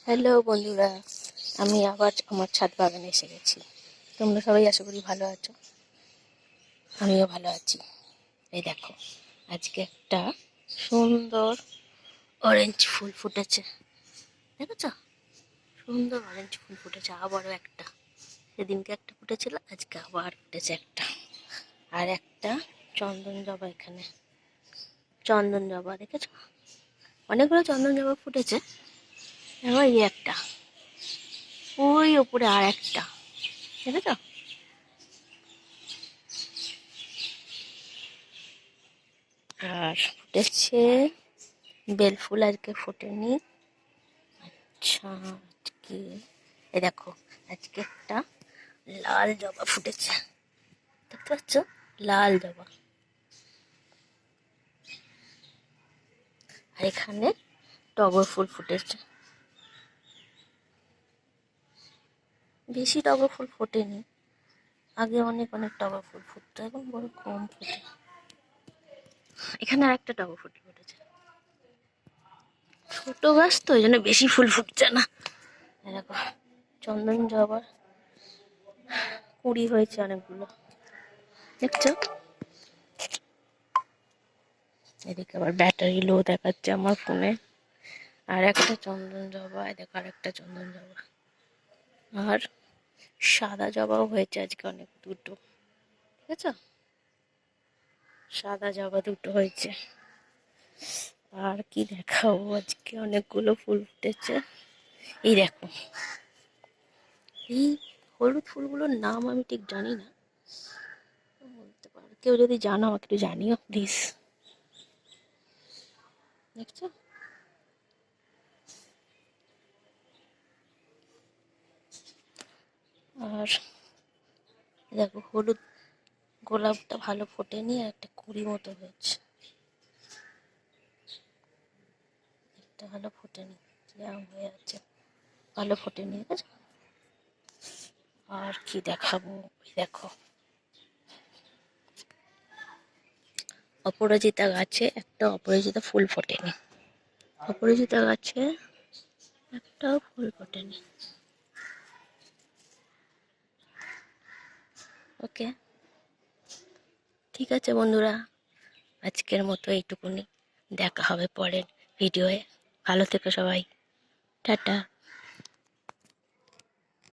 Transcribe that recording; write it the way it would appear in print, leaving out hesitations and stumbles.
Hello বন্ধুরা, আমি আবার আমার ছাদ বাগানে এসে গেছি। তোমরা সবাই আশা করি ভালো আছো, আমিও ভালো আছি। এই দেখো, আজকে একটা সুন্দর অরেঞ্জ ফুল ফুটেছে, দেখেছো? সুন্দর অরেঞ্জ ফুল ফুটেছে, আবারও একটা। সেদিনকে একটা ফুটেছিল, আজকে আবার ফুটেছে একটা। আর একটা চন্দন জবা, এখানে চন্দন জবা দেখেছো? অনেকগুলো চন্দন জবা ফুটেছে, ওই একটা, ওই ওপরে আর একটা, দেখেছো? আর ফুটেছে বেলফুল, আজকে ফোটেনি। আচ্ছা, আজকে এই দেখো, আজকে একটা লাল জবা ফুটেছে, দেখতে পাচ্ছ? লাল জবা। আর এখানে টগর ফুল ফুটেছে। বেশি টগর ফুল ফোটেনি, আগে অনেক অনেক টগর ফুল ফুটতো, এখন বড় কম ফুটে। এখানে আর একটা টগর ফুল ফুটেছে, ছোট গাছ তো ওই জন্য বেশি ফুল ফুটছে না। দেখো, চন্দন জবা কুড়ি হয়েছে অনেকগুলো, দেখছো? এদিকে আবার ব্যাটারি লো দেখাচ্ছে আমার ফোনে। আর একটা চন্দন জবা, দেখো আর একটা চন্দন জবা। আর সাদা জবাও হয়েছে আজকে অনেক, দুটো, ঠিক আছে? সাদা জবা দুটো হয়েছে। আর কি দেখাবো, আজকে অনেকগুলো ফুল ফুটেছে। এই দেখো, এই হলুদ ফুলগুলোর নাম আমি ঠিক জানি না, বলতে পারো। কেউ যদি জানো আমাকে একটু জানিও প্লিজ। দেখছো? আর দেখো, হলুদ গোলাপটা ভালো ফোটেনি, আর একটা কুড়ি মতো হয়েছে, একটা ভালো ফোটেনি, জাম হয়ে আছে, ভালো ফোটেনি, ঠিক আছে? আর কি দেখাবো, ওই দেখো, অপরাজিতা গাছে একটা অপরাজিতা ফুল ফোটেনি, অপরাজিতা গাছে একটাও ফুল ফোটেনি। ওকে, ঠিক আছে বন্ধুরা, আজকের মতো এইটুকুনি। দেখা হবে পরের ভিডিওয়ে। ভালো থেকো সবাই, টাটা।